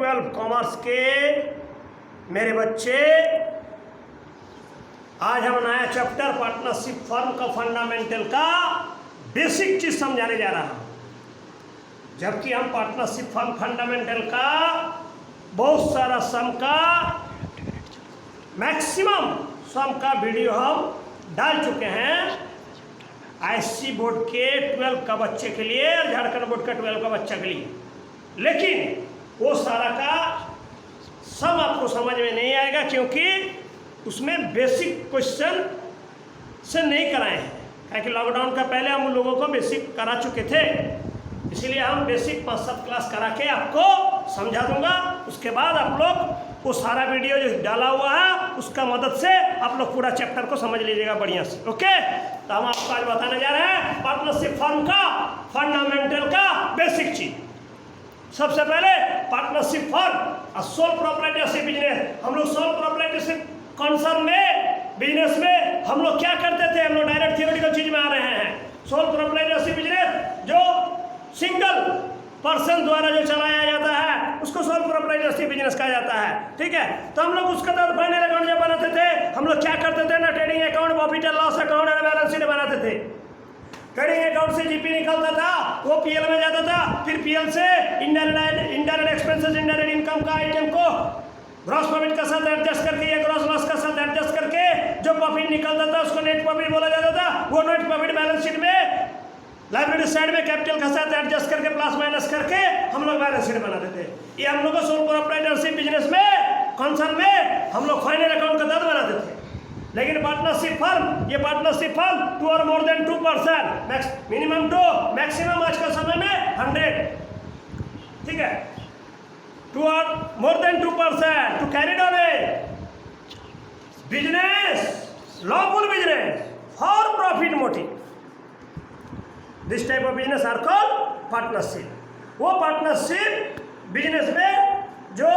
12 commerce के मेरे बच्चे, आज हम नया चैप्टर पार्टनरशिप फर्म का फंडामेंटल का बेसिक चीज समझाने जा रहा हूं। जबकि हम पार्टनरशिप फर्म फंडामेंटल का बहुत सारा सम का मैक्सिमम सम का वीडियो हम डाल चुके हैं आईसी बोर्ड के 12 का बच्चे के लिए और झारखंड बोर्ड का 12 का बच्चा के लिए, लेकिन वो सारा का सम आपको समझ में नहीं आएगा क्योंकि उसमें बेसिक क्वेश्चन से नहीं कराए हैं। क्योंकि लॉकडाउन का पहले हम उन लोगों को बेसिक करा चुके थे, इसलिए हम बेसिक 5-7 क्लास करा के आपको समझा दूंगा। उसके बाद आप लोग वो सारा वीडियो जो डाला हुआ है उसका मदद से आप लोग पूरा चैप्टर को समझ लीजिएगा बढ़िया से। ओके, तो हम आपको आज बताने जा रहे हैं पार्टनरशिप फर्म का फंडामेंटल का बेसिक चीज। सबसे पहले पार्टनरशिप फर्म और सोल प्रोप्राइटरशिप बिजनेस। हम लोग सोल प्रोप्राइटरशिप कंसर्न में बिजनेस में हम लोग क्या करते थे, हम लोग डायरेक्ट थियोरेटिकल चीज में आ रहे हैं। सोल प्रोप्राइटरशिप बिजनेस जो सिंगल पर्सन द्वारा जो चलाया जाता है उसको सोल प्रोप्राइटरशिप बिजनेस कहा जाता है। ठीक है, तो हम लोग उसका तहत फाइनल अकाउंट जब बनाते थे हम लोग क्या करते थे ना, trading account, profit and loss account और बैलेंस शीट बनाते थे। ट्रेडिंग अकाउंट से जीपी निकलता था, वो पीएल में जाता था, फिर पीएल से इंडायरेक्ट एक्सपेंसेस, इंडायरेक्ट इनकम का आइटम को ग्रॉस प्रॉफिट का साथ एडजस्ट करके या ग्रॉस लॉस का साथ एडजस्ट करके जो प्रॉफिट निकलता था उसको नेट प्रॉफिट बोला जाता था। वो नेट प्रॉफिट बैलेंस शीट में लाइबिलिटी साइड में कैपिटल का साथ एडजस्ट करके प्लस माइनस करके हम लोग बैलेंस शीट बनाते थे। ये हम लोग को सोल प्रोप्राइटरशिप बिजनेस में कंसर्न में हम लोग फाइनल अकाउंट का तहत बनाते थे। लेकिन पार्टनरशिप फर्म, ये पार्टनरशिप फर्म 2 और मोर देन 2%, मिनिमम 2, मैक्सिमम आज का समय में 100। ठीक है, 2 और more than 2% to carry on a business, lawful business for profit motive. This type of business are called partnership. वो पार्टनरशिप बिजनेस में जो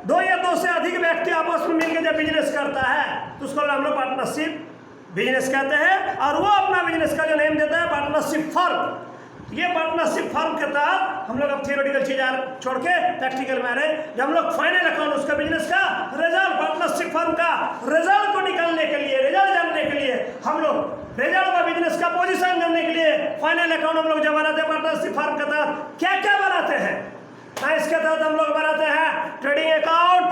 2 या 2 से अधिक व्यक्ति आपस में मिलकर जब बिजनेस करता है तो उसको हम लोग पार्टनरशिप बिजनेस कहते हैं। और वो अपना बिजनेस का जो नेम देता है पार्टनरशिप फर्म। ये पार्टनरशिप फर्म के तहत हम लोग अब थियोरेटिकल चीज छोड़ के प्रैक्टिकल में आ रहे हैं। जब हम लोग फाइनल अकाउंट उसका बिजनेस का रिजल्ट, पार्टनरशिप फर्म का रिजल्ट को निकालने के लिए, रिजल्ट जानने के लिए, हम लोग रिजल्ट का बिजनेस का पोजीशन जानने के लिए फाइनल अकाउंट हम लोग जब बनाते हैं पार्टनरशिप फर्म के तहत क्या क्या बनाते हैं ना, इसके तहत हम लोग बनाते हैं trading account,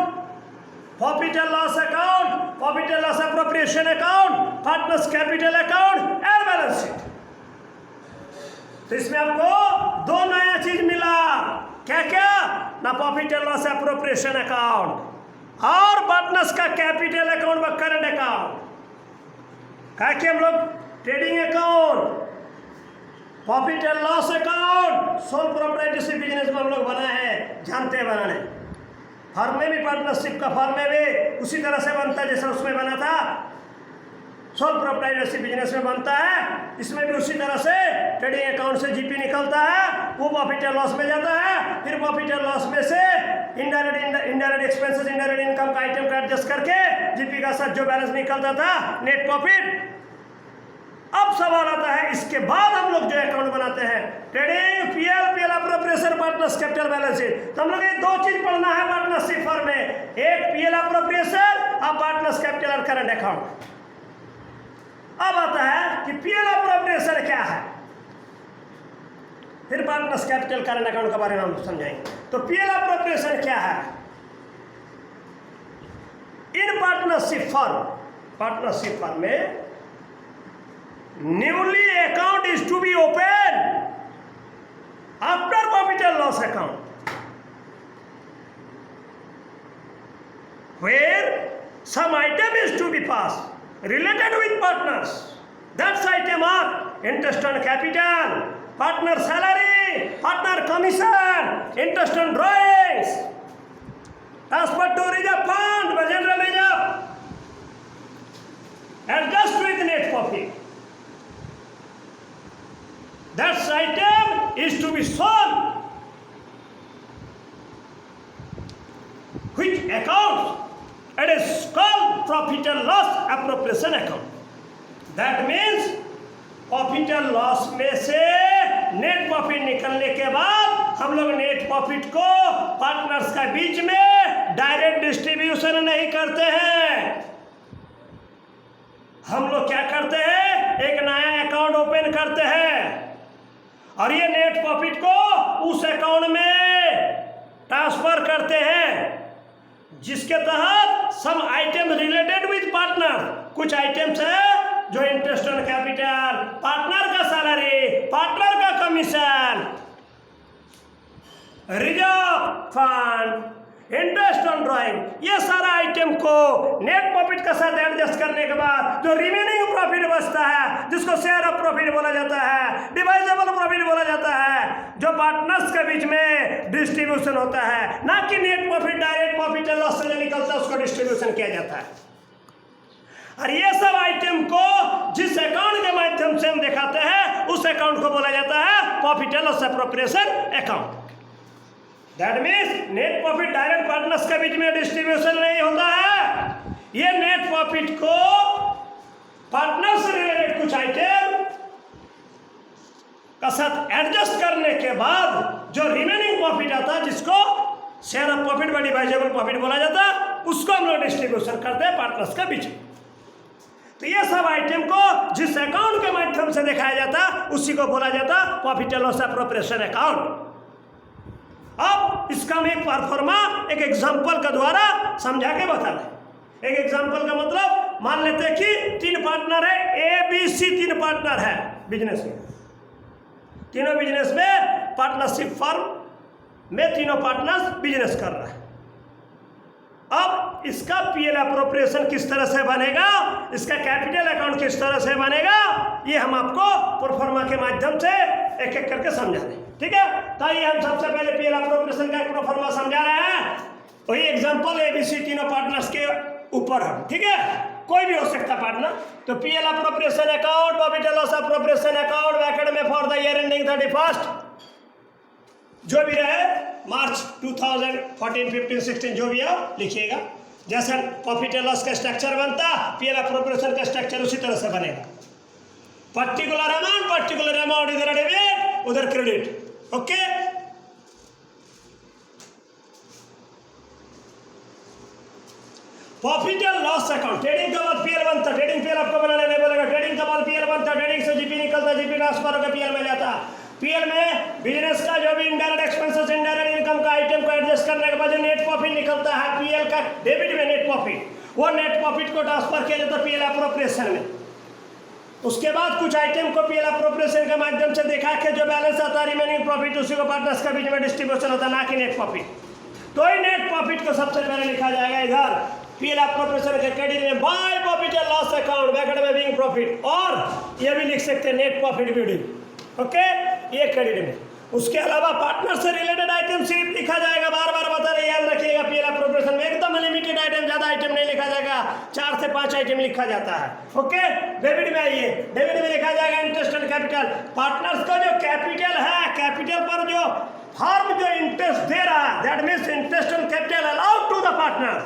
profit and loss account, profit and loss appropriation account, partners capital account and balance sheet. तो इसमें आपको 2 नया चीज मिला, क्या क्या ना, profit and loss appropriation account और पार्टनर्स का कैपिटल अकाउंट व करंट अकाउंट। क्या कि हम लोग trading account, profit and loss account sole proprietorship business में हम लोग बनाए हैं, जानते हैं बनाने। फर्म में भी पार्टनरशिप का फर्म में भी उसी तरह से बनता है जैसा उसमें बना था, सोल प्रोप्राइटरशिप बिजनेस में बनता है। इसमें भी उसी तरह से ट्रेडिंग अकाउंट से जीपी निकलता है, वो प्रॉफिट एंड लॉस में जाता है, फिर प्रॉफिट एंड लॉस में से इंडायरेक्ट एक्सपेंसेस, इंडायरेक्ट इनकम का आइटम का एडजस्ट करके जीपी का साथ जो बैलेंस निकलता था नेट प्रॉफिट। अब सवाल आता है इसके बाद हम लोग जो अकाउंट बनाते हैं trading, PL appropriation, partners capital balance sheet. तो हम लोग ये 2 चीज पढ़ना है पार्टनरशिप फर्म में, एक पीएल एप्रोप्रिएशन और पार्टनर्स कैपिटल और करंट अकाउंट। अब आता है कि पीएल एप्रोप्रिएशन क्या है, फिर पार्टनर्स कैपिटल करंट अकाउंट के बारे में हम समझाएंगे। तो पीएल एप्रोप्रिएशन क्या है इन पार्टनरशिप फर्म में newly account is to be open after profit and loss account where some item is to be passed related with partners. That item are interest on capital, partner salary, partner commission, interest on drawings, transfer to reserve fund, general reserve, adjust with net profit. That item is to be sold, which account it is called profit and loss appropriation account. That means profit and loss में से net profit निकलने के बाद हम लोग net profit को partners के बीच में डायरेक्ट डिस्ट्रीब्यूशन नहीं करते हैं। हम लोग क्या करते हैं, एक नया अकाउंट ओपन करते हैं और ये नेट प्रॉफिट को उस अकाउंट में ट्रांसफर करते हैं, जिसके तहत सम आइटम रिलेटेड विद पार्टनर, कुछ आइटम्स है जो इंटरेस्ट ऑन कैपिटल, पार्टनर का सैलरी, पार्टनर का commission, reserve fund, interest on drawing, ये सारा आइटम को नेट प्रॉफिट के साथ एडजस्ट करने के बाद जो रिमेनिंग प्रॉफिट बचता है, जिसको शेयर ऑफ प्रॉफिट बोला जाता है, डिवाइजेबल प्रॉफिट बोला जाता है, जो पार्टनर्स के बीच में डिस्ट्रीब्यूशन होता है, ना कि net profit direct profit and loss से जो निकलता है उसको डिस्ट्रीब्यूशन किया जाता है। और ये सब आइटम को जिस अकाउंट के माध्यम से हम दिखाते हैं उस अकाउंट को बोला जाता है profit and loss appropriation account. That means net profit direct partners के बीच में डिस्ट्रीब्यूशन नहीं होता है। ये नेट प्रॉफिट को पार्टनर से रिलेटेड कुछ आइटम का साथ एडजस्ट करने के बाद जो रिमेनिंग प्रॉफिट आता है, जिसको शेयर ऑफ प्रॉफिट व डिवाइजेबल प्रॉफिट बोला जाता है, उसको हम लोग डिस्ट्रीब्यूशन करते हैं पार्टनर्स के बीच में। तो ये सब आइटम को जिस अकाउंट के माध्यम से दिखाया जाता उसी को बोला जाता profit and loss appropriation account. अब इसका हम एक परफॉर्मा एक एग्जांपल के द्वारा समझा के बता रहे। एक एग्जांपल का मतलब मान लेते हैं कि 3 पार्टनर है, ABC 3 पार्टनर है बिजनेस में। तीनों बिजनेस में पार्टनरशिप फर्म में तीनों पार्टनर्स बिजनेस कर रहा है। अब इसका पीएल एप्रोप्रिएशन किस तरह से बनेगा, इसका कैपिटल अकाउंट किस तरह से बनेगा, ये हम आपको प्रोफार्मा के माध्यम से एक एक करके समझा दें। ठीक है, तो ये हम सबसे पहले पीएल एप्रोप्रिएशन का एक प्रोफार्मा समझा रहे हैं। वही एग्जांपल ABC तीनों पार्टनर्स के ऊपर हम, ठीक है, कोई भी हो सकता पार्टनर। तो PL appropriation account, profit and loss appropriation account वैकेट में फॉर द ईयर एंडिंग 31 जो भी रहे, मार्च 2014, 15, 16 जो भी है लिखिएगा। जैसे प्रॉफिट एंड लॉस का स्ट्रक्चर बनता, पीएल एप्रोप्रिएशन का स्ट्रक्चर उसी तरह से बनेगा। पर्टिकुलर अमाउंट इधर डेबिट उधर credit. Okay, profit and loss account, trading का बाद पीएल बनता, ट्रेडिंग पीएल आपको बनाने नहीं बोलेगा, ट्रेडिंग का बाद पीएल बनता, ट्रेडिंग से जीपी निकलता, जीपी ट्रांसफर होकर पीएल में जाता। पीएल में बिजनेस का जो भी इनडायरेक्ट एक्सपेंसेस, इनडायरेक्ट इनकम का आइटम को एडजस्ट करने के बाद जो नेट प्रॉफिट निकलता है पीएल का डेबिट में नेट प्रॉफिट, वो नेट प्रॉफिट को ट्रांसफर किया जाता है पीएल एप्रोप्रिएशन में। उसके बाद कुछ आइटम को पीएल एप्रोप्रिएशन के माध्यम से देखा के जो बैलेंस आता है रिमेनिंग प्रॉफिट, उसी को पार्टनर्स के बीच में डिस्ट्रीब्यूशन होता है, ना कि नेट प्रॉफिट। तो ही नेट प्रॉफिट को सबसे पहले लिखा जाएगा इधर पीएल एप्रोप्रिएशन के क्रेडिट में by profit and loss account bracket में बीइंग प्रॉफिट, और ये भी लिख सकते हैं नेट प्रॉफिट बिल्डिंग। ओके, ये क्रेडिट में। उसके अलावा पार्टनर से रिलेटेड आइटम सिर्फ लिखा जाएगा, बार बार बता रहे, याद रखिएगा पीएल एप्रोप्रिएशन में एकदम लिमिटेड आइटम, ज्यादा आइटम नहीं लिखा जाएगा, 4 से 5 आइटम लिखा जाता है। ओके, डेबिट में आइए, डेबिट में लिखा जाएगा इंटरेस्ट एंड कैपिटल। पार्टनर्स का जो कैपिटल है, कैपिटल पर जो फर्म जो इंटरेस्ट दे रहा है, that means interest and capital allowed to the partner.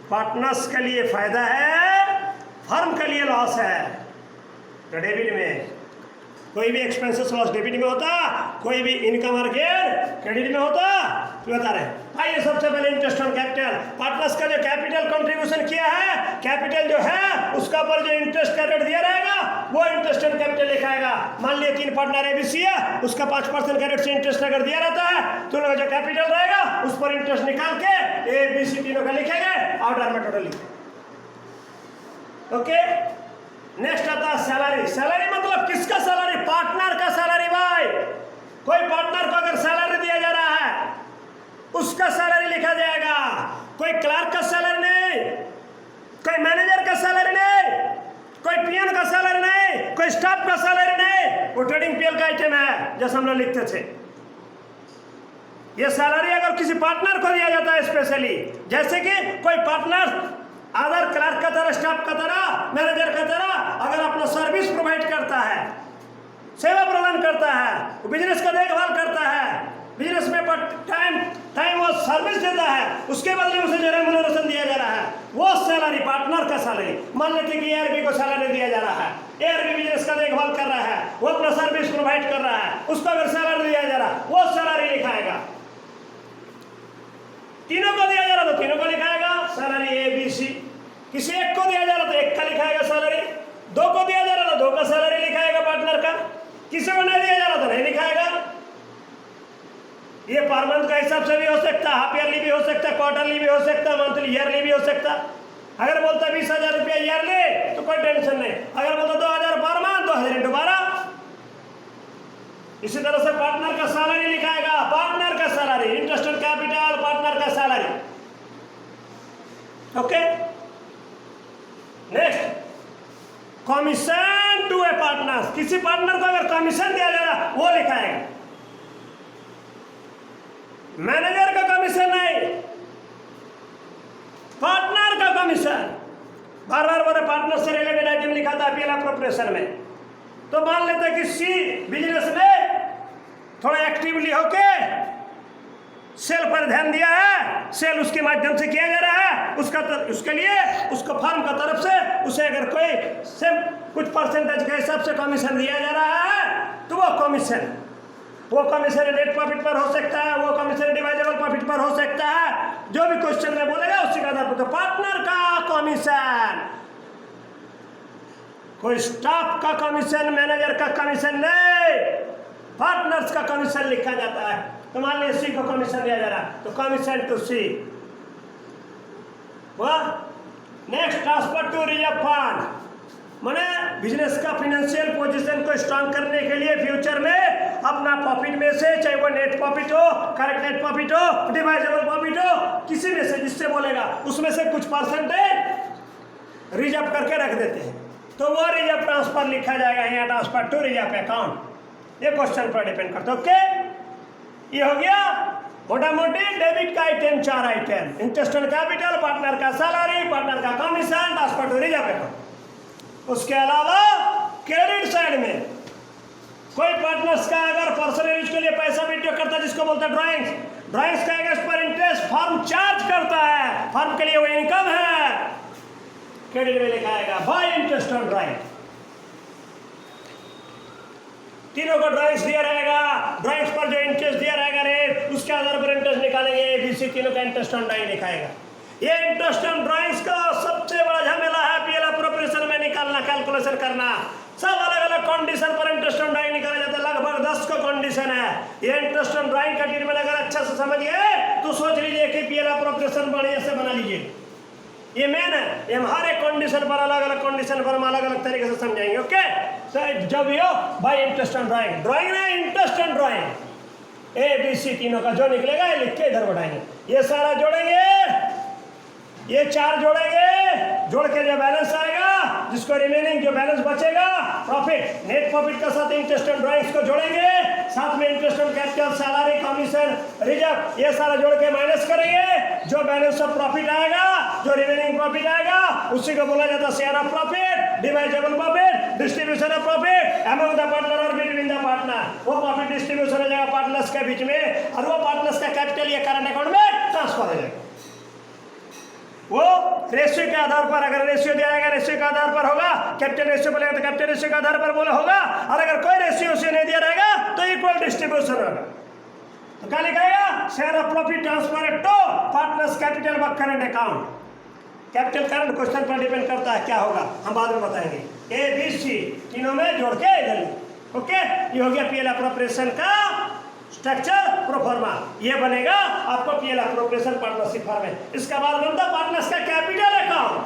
Partners के लिए फायदा है, फर्म के लिए लॉस है। तो डेबिट में कोई भी एक्सपेंसेस लॉस डेबिट में होता, कोई भी इनकम और गेन क्रेडिट में होता, तो बता रहे। आइए सबसे पहले इंटरेस्ट ऑन कैपिटल। पार्टनर्स का जो कैपिटल कंट्रीब्यूशन किया है, कैपिटल जो है उसका पर जो इंटरेस्ट का रेट दिया रहेगा वो इंटरेस्ट ऑन कैपिटल लिखाएगा। मान लिया 3 पार्टनर ABC है, उसका 5% का रेट से इंटरेस्ट अगर दिया रहता है तो जो कैपिटल रहेगा उस पर इंटरेस्ट निकाल के ABC तीनों का लिखेंगे, ऑर्डर में टोटल लिखेंगे। ओके, नेक्स्ट आता है सैलरी। सैलरी मतलब किसका सैलरी? पार्टनर का सैलरी भाई। कोई पार्टनर को अगर सैलरी दिया जा रहा है उसका सैलरी लिखा जाएगा। कोई क्लर्क का सैलरी नहीं, कोई मैनेजर का सैलरी नहीं, कोई पीएन का सैलरी नहीं, कोई स्टाफ का सैलरी नहीं। वो ट्रेडिंग पीएल का आइटम है जैसे हम लोग लिखते थे। ये सैलरी अगर किसी पार्टनर को दिया जाता है स्पेशली, जैसे कि कोई पार्टनर अगर क्लर्क का तरह, स्टाफ का तरह, मैनेजर का तरह अगर अपना सर्विस प्रोवाइड करता है, सेवा प्रदान करता है, बिजनेस का देखभाल करता है, बिजनेस में टाइम वो सर्विस देता है उसके बदले उसे जो रेम्यूनरेशन दिया जा रहा है वो सैलरी, पार्टनर का सैलरी। मान लेते हैं कि एआरबी को सैलरी दिया जा रहा है, एआरबी बिजनेस का देखभाल कर रहा है, वो अपना सर्विस प्रोवाइड कर रहा है, उसको अगर सैलरी दिया जा रहा है वो सैलरी लिखाएगा। तीनों को दिया जा रहा तो तीनों को लिखाएगा सैलरी ए बी सी। किसी एक को दिया जा रहा तो एक का लिखाएगा सैलरी, दो को दिया जा रहा तो दो का सैलरी लिखाएगा पार्टनर का, किसी को नहीं दिया जा रहा तो नहीं लिखाएगा। ये पर मंथ का हिसाब से भी हो सकता है, हाफ ईयरली भी हो सकता है, क्वार्टरली भी हो सकता है, मंथली ईयरली भी हो सकता है। अगर बोलता 20,000 रुपया ईयरली तो कोई टेंशन नहीं, अगर बोलता 2,000 पर मंथ 2,000 × 12। इसी तरह से पार्टनर का सैलरी लिखाएगा, पार्टनर का salary, interest and capital, partner का salary. Okay, next commission to a partner. किसी पार्टनर को अगर कमीशन दिया जा रहा वो लिखाएगा, मैनेजर का कमीशन नहीं, पार्टनर का कमीशन। बार बार बोले पार्टनर से रिलेटेड आइटम लिखा था पीएल अप्रोप्रिएशन में। तो मान लेते हैं कि सी बिजनेस में थोड़ा एक्टिवली होके सेल पर ध्यान दिया है, सेल उसके माध्यम से किया जा रहा है, उसके लिए उसको फर्म का तरफ से उसे अगर कोई सेम कुछ परसेंटेज के हिसाब से कमीशन दिया जा रहा है तो वो कमीशन नेट प्रॉफिट पर हो सकता है, वो कमीशन डिवाइजेबल प्रॉफिट पर हो सकता है, जो भी क्वेश्चन में बोलेगा उसी का आधार पर। तो पार्टनर का कमीशन, कोई स्टाफ का कमीशन, मैनेजर का कमीशन नहीं, पार्टनर्स का कमीशन लिखा जाता है। तो मान लीजिए सी को कमीशन दिया जा रहा है तो commission to C. Next transfer to reserve fund, माने बिजनेस का फाइनेंशियल पोजीशन को स्ट्रांग करने के लिए फ्यूचर में अपना प्रॉफिट में से, चाहे वो नेट प्रॉफिट हो, करेक्ट नेट प्रॉफिट हो, डिवाइजेबल प्रॉफिट हो, किसी में से जिससे बोलेगा उसमें से कुछ परसेंटेज रिजर्व करके रख देते हैं तो वो रिजर्व ट्रांसफर लिखा जाएगा यहाँ, ट्रांसफर टू रिजर्व अकाउंट। ये क्वेश्चन पर डिपेंड करता है। ओके, ये हो गया मोटा मोटी डेबिट का item, 4 item, interest and capital, partner का सैलरी, पार्टनर का commission, transfer to reserve account. उसके अलावा क्रेडिट साइड में कोई पार्टनर्स का अगर पर्सनल यूज के लिए पैसा विड्रॉ करता है जिसको बोलते हैं ड्राइंग्स का अगेंस्ट पर इंटरेस्ट फर्म चार्ज करता है, फर्म के लिए वो इनकम है, क्रेडिट में लिखाएगा बाय इंटरेस्ट ऑन ड्राइंग। तीनों को ड्राइंग्स दिया रहेगा, ड्राइंग्स पर जो इंटरेस्ट दिया रहेगा रेट उसके आधार पर इंटरेस्ट निकालेंगे, एबीसी तीनों का इंटरेस्ट ऑन ड्राइंग लिखाएगा। ये इंटरेस्ट ऑन ड्राइंग्स का सबसे बड़ा झमेला है पीएल अप्रोप्रिएशन में निकालना, कैलकुलेशन करना। सब अलग अलग कंडीशन पर इंटरेस्ट ऑन ड्राइंग निकाला जाता है, लगभग 10 को कंडीशन है। ये इंटरेस्ट ऑन ड्राइंग का ट्रीटमेंट अगर अच्छा से समझिए तो सोच लीजिए कि पीएल अप्रोप्रिएशन बढ़िया से बना लीजिए। ये मेन है, ये हर एक कंडीशन पर अलग अलग कंडीशन पर हम अलग अलग तरीके से समझाएंगे। ओके, तो जब ये by interest on drawing, drawing नहीं interest on drawing, A B C तीनों का जो निकलेगा ये लिख के इधर बढ़ाएंगे। ये सारा जोड़ेंगे, ये 4 जोड़ेंगे, जोड़ के जो बैलेंस आएगा जिसको रिमेनिंग जो बैलेंस बचेगा प्रॉफिट, नेट प्रॉफिट का साथ इंटरेस्ट ऑन ड्राइंग्स को जोड़ेंगे, साथ में interest on capital, salary, commission, reserve, ये सारा जोड़ के माइनस करेंगे। जो बैलेंस ऑफ प्रॉफिट आएगा, जो रिमेनिंग प्रॉफिट आएगा उसी को बोला जाता है share of profit, divisible profit, distribution of profit among the partner और बिटवीन द पार्टनर। वो प्रॉफिट डिस्ट्रीब्यूशन हो जाएगा पार्टनर्स के बीच में और वो पार्टनर्स का कैपिटल या करंट अकाउंट में ट्रांसफर हो जाएगा। वो रेशियो के आधार पर, अगर रेशियो दिया जाएगा रेशियो के आधार पर होगा, कैपिटल रेशियो बोलेगा तो कैपिटल रेशियो के आधार पर बोले होगा, और अगर कोई रेशियो से नहीं दिया रहेगा तो इक्वल डिस्ट्रीब्यूशन होगा। तो क्या लिखाएगा? Share of profit transfer to partners capital व current account. Capital current question पर डिपेंड करता है क्या होगा, हम बाद में बताएंगे। ए बी सी तीनों में जोड़ के इधर। ओके, ये हो गया पीएल अप्रोप्रिएशन का स्ट्रक्चर प्रोफॉर्मा। ये बनेगा आपको पीएल अप्रोप्रिएशन पार्टनरशिप फॉर्म में। इसका बाद बनता पार्टनर्स का कैपिटल अकाउंट।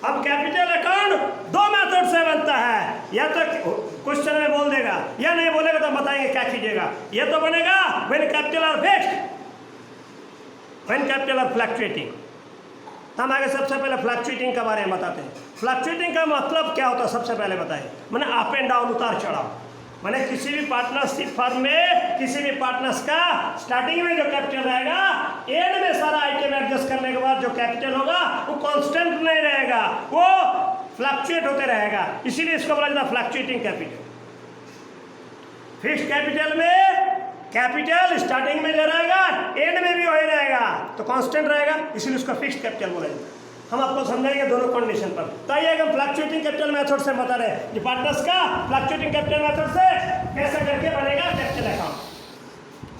अब कैपिटल अकाउंट 2 मेथड से बनता है, या तो क्वेश्चन में बोल देगा या नहीं बोलेगा तो बताएंगे क्या कीजिएगा। ये तो बनेगा when capital R fixed, when capital R fluctuating. हम आगे सबसे पहले फ्लक्चुएटिंग के बारे में बताते हैं। फ्लक्चुएटिंग का मतलब क्या होता है सबसे पहले बताएं। माने अप एंड डाउन, उतार चढ़ाव। माने किसी भी पार्टनरशिप फर्म में किसी भी पार्टनर्स का स्टार्टिंग में जो कैपिटल रहेगा, एंड में सारा आइटम एडजस्ट करने के बाद जो कैपिटल होगा वो कांस्टेंट नहीं रहेगा, वो फ्लक्चुएट होते रहेगा। इसीलिए इसको बोला जाता है फ्लक्चुएटिंग कैपिटल। फिक्स्ड कैपिटल में कैपिटल स्टार्टिंग में जो रहेगा एंड में भी वही रहेगा, तो कांस्टेंट रहेगा, इसीलिए उसका फिक्स्ड कैपिटल बोला जाता है। हम आपको समझाएंगे दोनों कंडीशन पर। तो आइए हम फ्लक्चुएटिंग कैपिटल मेथड से बता रहे हैं कि पार्टनर्स का फ्लक्चुएटिंग कैपिटल मेथड से कैसे करके बनेगा capital account.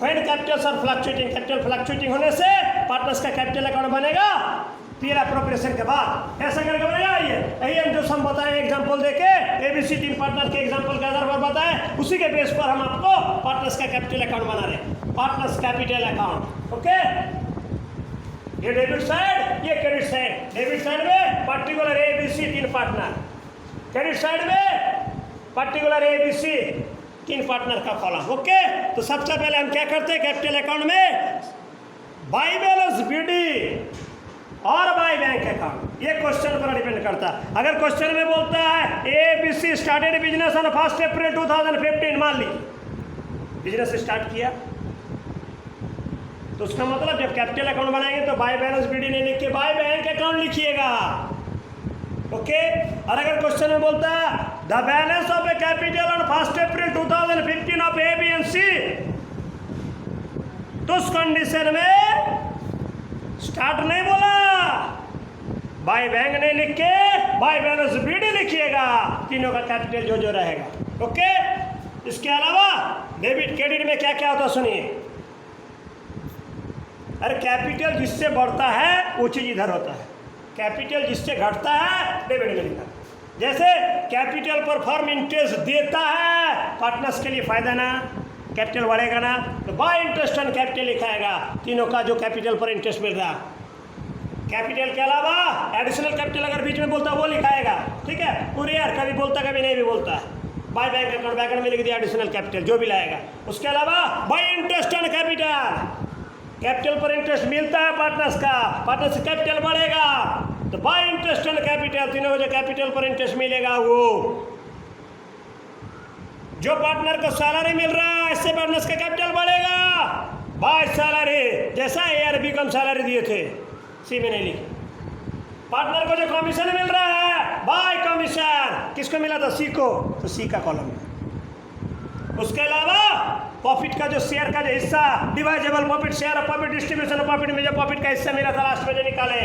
When capitals are fluctuating, capital fluctuating होने से पार्टनर्स का कैपिटल अकाउंट बनेगा पीयर अप्रोप्रिएशन के बाद। ऐसा करके बनेगा। ये हम जो सम बताएं एग्जांपल देके एबीसी 3 पार्टनर के एग्जांपल के आधार पर बताएं, उसी के बेस पर हम आपको पार्टनर्स का कैपिटल अकाउंट बना रहे हैं, पार्टनर्स कैपिटल अकाउंट। ओके, ये डेबिट साइड, ये क्रेडिट साइड। डेबिट साइड में particular ABC 3 partner, credit side में पर्टिकुलर एबीसी 3 पार्टनर का कॉलम। ओके, तो सबसे पहले हम क्या करते हैं कैपिटल अकाउंट में, बाय बैलेंस बीडी और बाय बैंक अकाउंट। ये क्वेश्चन पर डिपेंड करता है। अगर क्वेश्चन में बोलता है ABC started business on 1 April 2015, मान लीजिए बिजनेस स्टार्ट किया, तो उसका मतलब जब कैपिटल अकाउंट बनाएंगे तो बाय बैलेंस बीडी नहीं लिख के बाय बैंक अकाउंट लिखिएगा। ओके, और अगर क्वेश्चन में बोलता है the balance of A capital on 1 April 2015 of A B and C, तो उस कंडीशन में स्टार्ट नहीं बोला, बाय बैंक नहीं लिख के बाय बैलेंस बीडी लिखिएगा, तीनों का कैपिटल जो जो रहेगा। ओके, इसके अलावा डेबिट क्रेडिट में क्या क्या होता है सुनिए। अरे कैपिटल जिससे बढ़ता है वो चीज़ इधर होता है, कैपिटल जिससे घटता है डेबिट में लिखा। जैसे कैपिटल पर फर्म इंटरेस्ट देता है, पार्टनर्स के लिए फायदा ना, कैपिटल बढ़ेगा ना, तो बाय इंटरेस्ट ऑन कैपिटल लिखाएगा, तीनों का जो कैपिटल पर इंटरेस्ट मिल रहा। कैपिटल के अलावा एडिशनल कैपिटल अगर बीच में बोलता है वो लिखाएगा, ठीक है। पूरे यार कभी बोलता कभी नहीं भी बोलता है, बाय बैंक अकाउंट बैकअकाउंट में लिख दिया एडिशनल कैपिटल जो भी लाएगा। उसके अलावा bye interest on capital, capital पर इंटरेस्ट मिलता है पार्टनर्स का, पार्टनर्स का कैपिटल बढ़ेगा तो बाय इंटरेस्ट ऑन कैपिटल, तीनों को जो कैपिटल पर इंटरेस्ट मिलेगा वो जो पार्टनर को सैलरी मिल रहा है इससे पार्टनर्स का कैपिटल बढ़ेगा बाय सैलरी, जैसा ए और बी कम सैलरी दिए थे सी में नहीं लिखे। पार्टनर को जो कमीशन मिल रहा है बाय कमीशन, किसको मिला था सी को, तो सी का कॉलम है। उसके अलावा प्रॉफिट का जो शेयर का जो हिस्सा divisible profit, share of profit, distribution of profit में जो प्रॉफिट का हिस्सा मिला था लास्ट में जो निकाले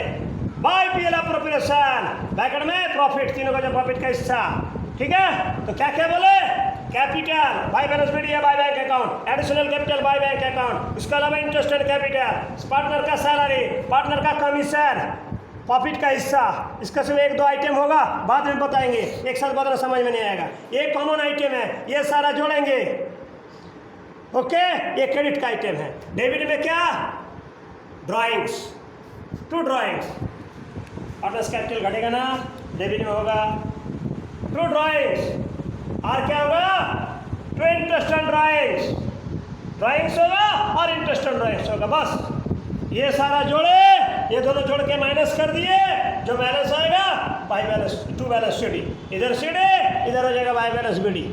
बाय पीएल अप्रोप्रिएशन, ब्रैकेट में प्रॉफिट, तीनों का जो प्रॉफिट का हिस्सा, ठीक है। तो क्या क्या बोले, कैपिटल बाय बैलेंस बीडी या bye bank account, additional capital by bank account, उसके अलावा इंटरेस्ट एंड कैपिटल, पार्टनर का सैलरी, पार्टनर का कमीशन, प्रॉफिट का हिस्सा। इसका सिर्फ 1-2 आइटम होगा, बाद में बताएंगे, एक साथ बताना समझ में नहीं आएगा। एक कॉमन आइटम है, ये सारा जोड़ेंगे। ओके, ये क्रेडिट का आइटम है। डेबिट में क्या, ड्राइंग्स, 2 ड्राइंग्स, पार्टनर्स कैपिटल घटेगा ना, डेबिट में होगा 2 ड्राइंग्स, और क्या होगा 2 इंटरेस्ट ऑन ड्राइंग्स, ड्राइंग्स होगा और इंटरेस्ट ऑन ड्राइंग्स होगा। बस ये सारा जोड़े, ये दोनों जोड़ के माइनस कर दिए, जो बैलेंस आएगा बाय बैलेंस, 2 बैलेंस सीडी, इधर सीडी इधर हो जाएगा बाय बैलेंस बीडी।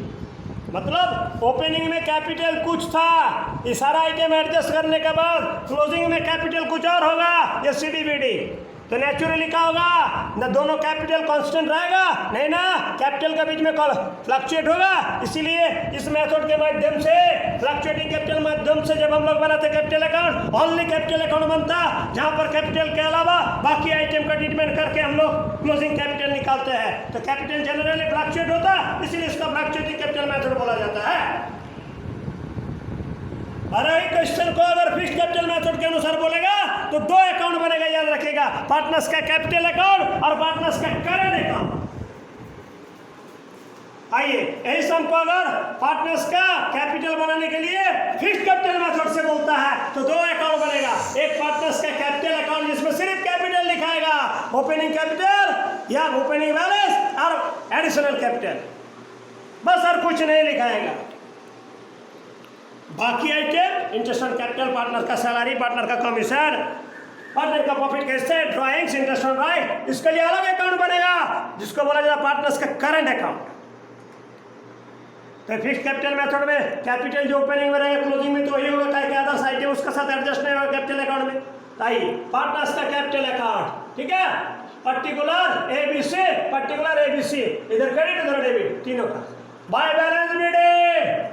मतलब ओपनिंग में कैपिटल कुछ था, ये सारा आइटम एडजस्ट करने के बाद क्लोजिंग में कैपिटल कुछ और होगा, ये सीडी बीडी। तो नेचुरली क्या होगा ना, दोनों कैपिटल कांस्टेंट रहेगा नहीं ना, कैपिटल के बीच में फ्लक्चुएट होगा। इसीलिए इस मेथड के माध्यम से, फ्लक्चुएटिंग कैपिटल माध्यम से जब हम लोग बनाते capital account, only capital account बनता जहां पर कैपिटल के अलावा बाकी आइटम का ट्रीटमेंट करके हम लोग क्लोजिंग कैपिटल निकालते हैं। तो कैपिटल जनरली फ्लक्चुएट होता है, इसीलिए इसका फ्लक्चुएटिंग कैपिटल मेथड बोला जाता है। अरे क्वेश्चन को अगर फिक्स्ड कैपिटल मेथड के अनुसार बोलेगा तो 2 अकाउंट बनेगा, याद रखिएगा, पार्टनर्स का कैपिटल अकाउंट और पार्टनर्स का करंट अकाउंट। आइए यही सम को अगर पार्टनर्स का कैपिटल बनाने के लिए फिक्स्ड कैपिटल मेथड से बोलता है तो 2 अकाउंट बनेगा। एक पार्टनर्स का कैपिटल अकाउंट जिसमें सिर्फ कैपिटल लिखाएगा, ओपनिंग कैपिटल या ओपनिंग बैलेंस और एडिशनल कैपिटल, बस और कुछ नहीं लिखाएगा। बाकी item interest on capital, partner का सैलरी, पार्टनर का कमीशन, पार्टनर का प्रॉफिट का हिस्सा, ड्राइंग्स, इंटरेस्ट ऑन ड्राइंग, इसके लिए अलग अकाउंट बनेगा जिसको बोला जाता है पार्टनर्स का करंट अकाउंट। तो फिक्स्ड कैपिटल मेथड में कैपिटल जो ओपनिंग में रहेगा क्लोजिंग में तो वही होगा, क्या क्या अदर्स आइटम उसका साथ एडजस्ट नहीं होगा कैपिटल अकाउंट में। ताई पार्टनर्स का कैपिटल अकाउंट, ठीक है, पर्टिकुलर एबीसी, पर्टिकुलर एबीसी, इधर क्रेडिट इधर डेबिट, तीनों का by balance BD,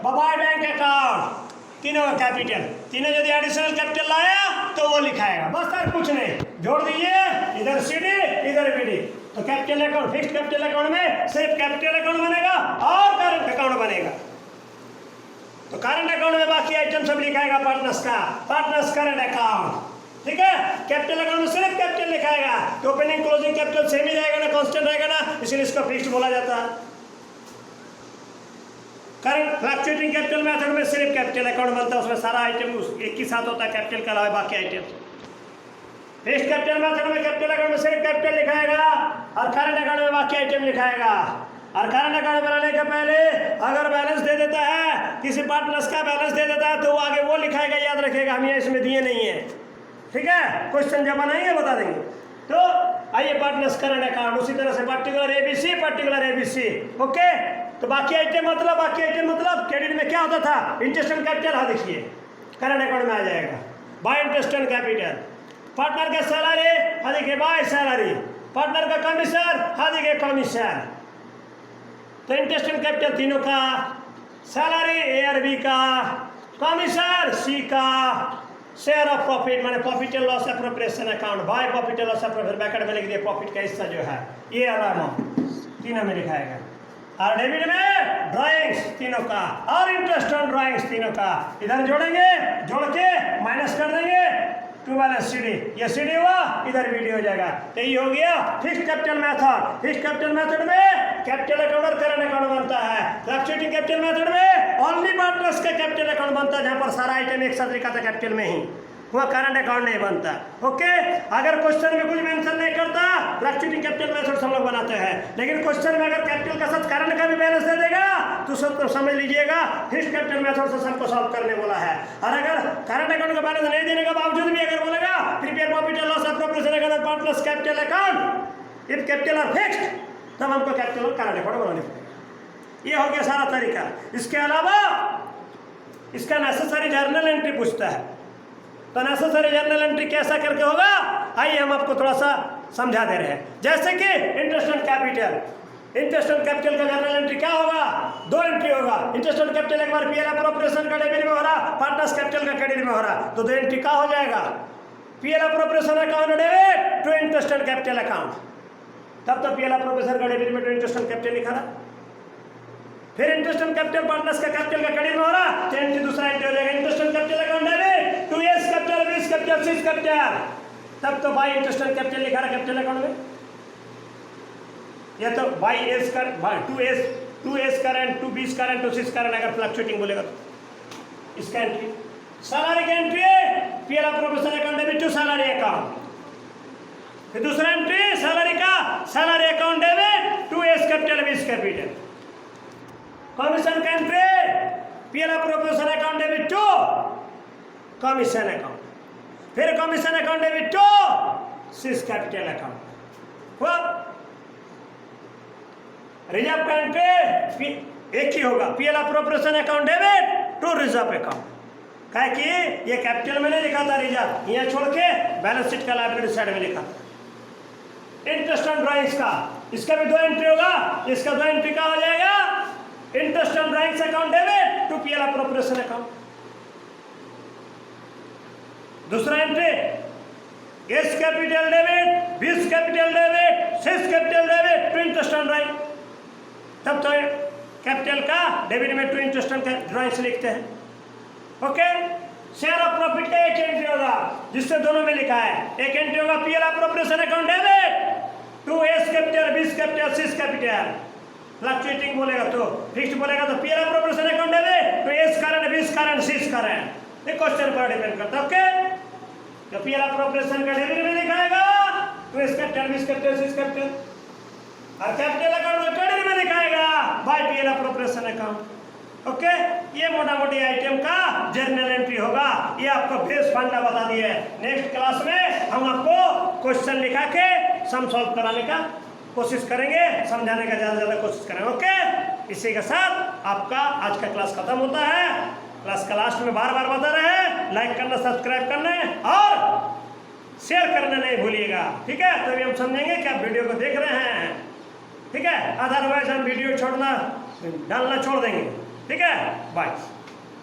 by bank account, तीनों का कैपिटल, तीनों यदि एडिशनल कैपिटल लाया तो वो लिखाएगा, बस सर कुछ नहीं, जोड़ दीजिए इधर CD इधर BD, तो capital account, fixed capital account में सिर्फ कैपिटल अकाउंट बनेगा और करंट अकाउंट बनेगा। तो करंट अकाउंट में बाकी आइटम सब लिखाएगा पार्टनर्स का, पार्टनर्स करंट अकाउंट, ठीक है। कैपिटल अकाउंट में सिर्फ कैपिटल लिखाएगा, तो ओपनिंग क्लोजिंग कैपिटल सेम ही रहेगा ना, कांस्टेंट रहेगा ना, इसीलिए इसको फिक्स्ड बोला जाता है। करंट फ्लक्चुएटिंग कैपिटल मेथड में सिर्फ कैपिटल अकाउंट बनता है, उसमें सारा आइटम एक ही साथ होता है, कैपिटल के अलावा बाकी आइटम। फिक्स्ड कैपिटल मेथड में कैपिटल अकाउंट में सिर्फ कैपिटल लिखाएगा और करंट अकाउंट में बाकी आइटम लिखाएगा। और करंट अकाउंट बनाने के पहले अगर बैलेंस दे देता है, किसी पार्टनर्स का बैलेंस दे देता है, तो वो आगे वो लिखाएगा, याद रखिएगा, हम ये इसमें दिए नहीं है, ठीक है। क्वेश्चन जब बनाएंगे बता देंगे। तो आइए पार्टनर्स करंट अकाउंट, उसी तरह से particular ABC, particular ABC, okay. तो बाकी आइटम मतलब क्रेडिट में क्या होता था, इंटरेस्ट एंड कैपिटल, हाँ देखिए करंट अकाउंट में आ जाएगा, bye interest and capital. Partner का सैलरी, हाँ देखिए बाय सैलरी। पार्टनर का कमीशन, हाँ देखिए कमीशन। तो इंटरेस्ट एंड कैपिटल तीनों का, सैलरी A और B का, कमीशन C का, शेयर ऑफ प्रॉफिट माने profit and loss appropriation account, by profit and loss appropriation, bracket में लिख दिए प्रॉफिट का हिस्सा जो है ये अमाउंट तीनों में लिखाएगा। और डेबिट में ड्राइंग्स तीनों का और इंटरेस्ट ऑन ड्राइंग्स तीनों का, इधर जोड़ेंगे, जोड़ के माइनस कर देंगे, टू बैलेंस CD, ये CD हुआ, इधर BD हो जाएगा। तो ये हो गया fixed capital method. Fixed capital method में कैपिटल अकाउंट और करंट अकाउंट बनता है। फ्लक्चुएटिंग कैपिटल मेथड में ओनली पार्टनर्स का कैपिटल अकाउंट बनता है, जहाँ पर सारा आइटम एक साथ लिखा था कैपिटल में ही, वहाँ करंट अकाउंट नहीं बनता, ओके। अगर क्वेश्चन में कुछ मेंशन नहीं करता, फ्लक्चुएटिंग कैपिटल मेथड हम लोग बनाते हैं, लेकिन क्वेश्चन में अगर कैपिटल का साथ करंट का भी बैलेंस दे देगा तो सबको समझ लीजिएगा फिक्स्ड कैपिटल मेथड से सबको सॉल्व करने बोला है। और अगर करंट अकाउंट का बैलेंस नहीं देने के बावजूद भी अगर बोलेगा prepare profit and loss appropriation account partners capital account if capital R fixed, तब हमको कैपिटल और करंट अकाउंट बनाने पड़ेगा। ये हो गया सारा तरीका। इसके अलावा इसका नेसेसरी जर्नल एंट्री पूछता है, तो नेसेसरी जर्नल एंट्री कैसा करके होगा, आइए हम आपको थोड़ा सा समझा दे रहे हैं। जैसे कि interest and capital, interest and capital का जर्नल एंट्री क्या होगा, दो एंट्री होगा। इंटरेस्ट एंड कैपिटल एक बार पीएल एप्रोप्रिएशन का डेबिट में हो रहा, पार्टनर्स कैपिटल का क्रेडिट में हो रहा, तो दो एंट्री का हो जाएगा, PL appropriation account debit to interest and capital account. तब तो पीएल एप्रोप्रिएशन का डेबिट में टू इंटरेस्ट एंड कैपिटल लिखा रहा, फिर इंटरेस्ट एंड कैपिटल पार्टनर्स का कैपिटल का क्रेडिट में हो रहा, तो एंट्री दूसरा एंट्री हो जाएगा interest and capital account debit to A's capital, B's capital, C's capital. तब तो बाय इंटरेस्ट एंड कैपिटल लिखा रहा कैपिटल अकाउंट में, या तो बाय एस कर, by to A's current, to B's current, to C's current, अगर फ्लक्चुएटिंग बोलेगा तो इसका एंट्री। सैलरी का एंट्री है PL appropriation account debit to salary account, फिर दूसरा एंट्री सैलरी का salary account debit to A's capital, B's capital. Commission का entry PL appropriation account debit to commission account, फिर commission account debit to C's capital account. हुआ reserve का entry एक ही होगा, PL appropriation account debit to reserve account, काहे कि ये capital में नहीं लिखा था रिजर्व, यहाँ छोड़ के बैलेंस शीट का लायबिलिटी साइड में लिखा था। इंटरेस्ट ऑन ड्राइंग्स का, इसका भी दो एंट्री होगा, इसका दो एंट्री का हो जाएगा interest on drawings account debit to PL appropriation account. दूसरा entry A's capital debit, B's capital debit, C's capital debit to interest on drawing. तब तो कैपिटल का डेबिट में टू इंटरेस्ट ऑन ड्राइंग्स लिखते हैं, ओके। शेयर ऑफ प्रॉफिट का एक entry होगा जिससे दोनों में लिखा है, एक एंट्री होगा PL appropriation account debit to A's capital, B's capital, C's capital. Fluctuating बोलेगा तो, फिक्स्ड बोलेगा तो PL appropriation account debit to A's current, B's current, C's current, ये क्वेश्चन पर डिपेंड करता है, ओके। तो पीएल एप्रोप्रिएशन का डेबिट में लिखाएगा तो A's capital, B's capital, C's capital, और कैपिटल अकाउंट का क्रेडिट में लिखाएगा by PL appropriation account, okay. ये मोटा मोटी आइटम का जर्नल एंट्री होगा। ये आपको बेस फंडा बता दिए। नेक्स्ट क्लास में हम आपको क्वेश्चन लिखा के सम सॉल्व कराने का कोशिश करेंगे, समझाने का ज़्यादा से ज़्यादा कोशिश करेंगे, ओके। इसी के साथ आपका आज का क्लास खत्म होता है। क्लास का लास्ट में बार बार बता रहे हैं, लाइक करना, सब्सक्राइब करना और शेयर करना नहीं भूलिएगा, ठीक है। तभी हम समझेंगे कि आप वीडियो को देख रहे हैं, ठीक है। अदरवाइज हम वीडियो छोड़ना, डालना छोड़ देंगे, ठीक है। बाय।